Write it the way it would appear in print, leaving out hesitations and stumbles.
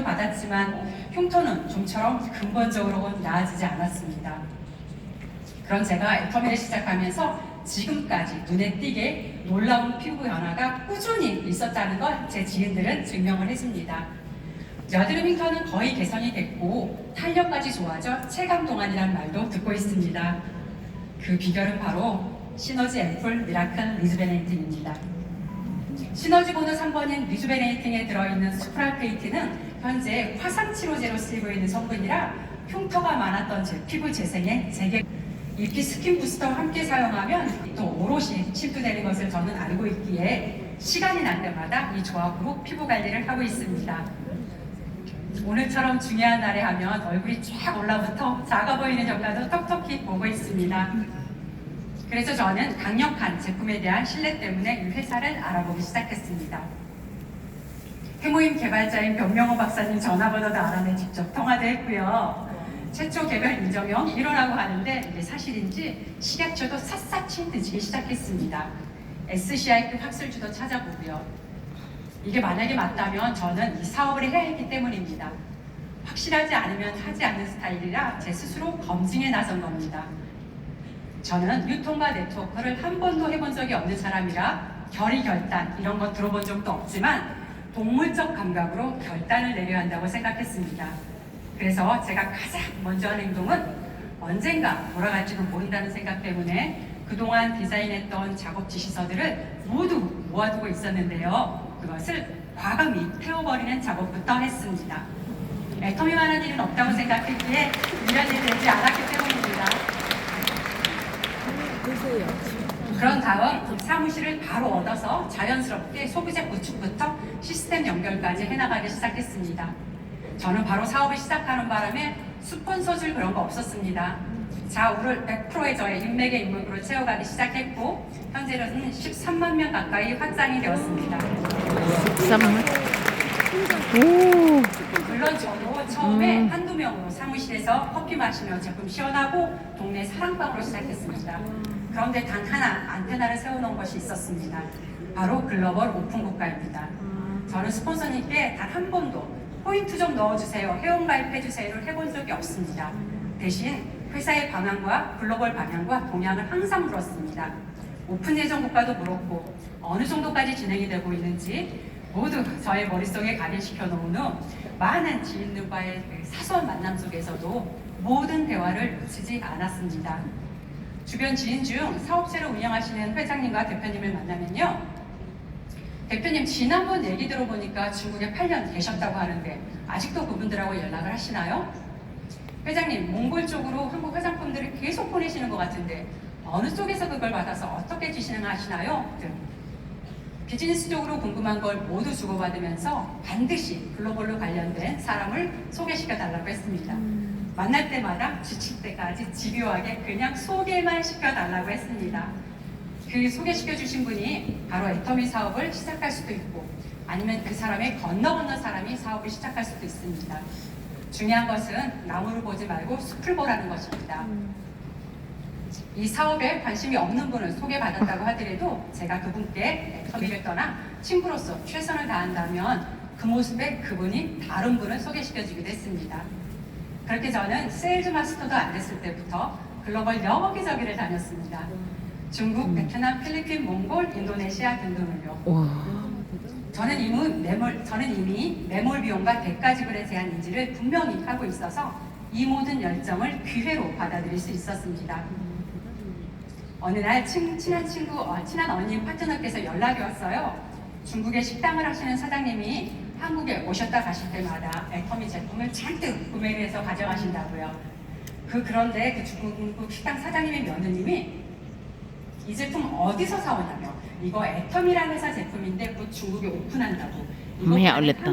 받았지만 흉터는 좀처럼 근본적으로 나아지지 않았습니다. 그런 제가 애터미를 시작하면서 지금까지 눈에 띄게 놀라운 피부 변화가 꾸준히 있었다는 걸 제 지인들은 증명을 해줍니다. 여드름 흉터는 거의 개선이 됐고 탄력까지 좋아져 체감 동안이라는 말도 듣고 있습니다. 그 비결은 바로 시너지 앰플 미라클 리주베네이팅입니다. 시너지 번호 3번인 리주베네이팅에 들어있는 수프라페이트는 현재 화상 치료제로 쓰이고 있는 성분이라 흉터가 많았던 제 피부 재생에 제게 EP 스킨 부스터와 함께 사용하면 또 오롯이 침투되는 것을 저는 알고 있기에 시간이 날 때마다 이 조합으로 피부 관리를 하고 있습니다. 오늘처럼 중요한 날에 하면 얼굴이 쫙 올라붙어 작아 보이는 효과도 톡톡히 보고 있습니다. 그래서 저는 강력한 제품에 대한 신뢰 때문에 이 회사를 알아보기 시작했습니다. 해모임 개발자인 변명호 박사님 전화번호도 알아내 직접 통화도 했고요. 최초 개별 인정형 1호라고 하는데 이게 사실인지 식약처도 샅샅이 뒤지기 시작했습니다. SCI급 학술지도 찾아보고요. 이게 만약에 맞다면 저는 이 사업을 해야 했기 때문입니다. 확실하지 않으면 하지 않는 스타일이라 제 스스로 검증에 나선 겁니다. 저는 유통과 네트워크를 한 번도 해본 적이 없는 사람이라 결의 결단 이런 거 들어본 적도 없지만 동물적 감각으로 결단을 내려야 한다고 생각했습니다. 그래서 제가 가장 먼저 한 행동은 언젠가 돌아갈지도 모른다는 생각 때문에 그동안 디자인했던 작업 지시서들을 모두 모아두고 있었는데요. 그것을 과감히 태워버리는 작업부터 했습니다. 애터미만한 일은 없다고 생각했기에 이런 일이 되지 않았기 때문입니다. 그런 다음 사무실을 바로 얻어서 자연스럽게 소비자 구축부터 시스템 연결까지 해나가기 시작했습니다. 저는 바로 사업을 시작하는 바람에 스폰서줄 그런 거 없었습니다. 좌우를 100%의 저의 인맥의 인맥으로 채워가기 시작했고 현재로는 13만 명 가까이 확장이 되었습니다. 13만? 오. 물론 저도 처음에 한두 명으로 사무실에서 커피 마시며 제품 시연하고 동네 사랑방으로 시작했습니다. 그런데 단 하나 안테나를 세워놓은 것이 있었습니다. 바로 글로벌 오픈 국가입니다. 저는 스폰서님께 단 한 번도 포인트 좀 넣어주세요, 회원가입해주세요를 해본 적이 없습니다. 대신 회사의 방향과 글로벌 방향과 동향을 항상 물었습니다. 오픈 예정 국가도 물었고 어느 정도까지 진행이 되고 있는지 모두 저의 머릿속에 각인시켜 놓은 후 많은 지인들과의 사소한 만남 속에서도 모든 대화를 놓치지 않았습니다. 주변 지인 중 사업체를 운영하시는 회장님과 대표님을 만나면요. 대표님 지난번 얘기 들어보니까 중국에 8년 계셨다고 하는데 아직도 그분들하고 연락을 하시나요? 회장님 몽골 쪽으로 한국 화장품들을 계속 보내시는 것 같은데 어느 쪽에서 그걸 받아서 어떻게 진행하시나요? 등 비즈니스적으로 궁금한 걸 모두 주고받으면서 반드시 글로벌로 관련된 사람을 소개시켜 달라고 했습니다. 만날 때마다 지칠 때까지 집요하게 그냥 소개만 시켜달라고 했습니다. 그 소개시켜 주신 분이 바로 애터미 사업을 시작할 수도 있고 아니면 그 사람의 건너 사람이 사업을 시작할 수도 있습니다. 중요한 것은 나무를 보지 말고 숲을 보라는 것입니다. 이 사업에 관심이 없는 분을 소개받았다고 하더라도 제가 그분께 애터미를 떠나 친구로서 최선을 다한다면 그 모습에 그분이 다른 분을 소개시켜주기도 했습니다. 그렇게 저는 세일즈 마스터도 안 됐을 때부터 글로벌 여기저기를 다녔습니다. 중국, 베트남, 필리핀, 몽골, 인도네시아 등등을요. 저는 이미 매몰 비용과 대가 지불에 대한 인지를 분명히 하고 있어서 이 모든 열정을 기회로 받아들일 수 있었습니다. 어느 날 친한 언니 파트너께서 연락이 왔어요. 중국에 식당을 하시는 사장님이 한국에 오셨다 가실 때마다 애터미 제품을 잔뜩 구매를 해서 가져가신다고요. 그런데 그 중국 식당 사장님의 며느님이 이 제품 어디서 사오냐며 이거 애터미라는 회사 제품인데 곧 중국에 오픈한다고. 뭐야, 얼렸다.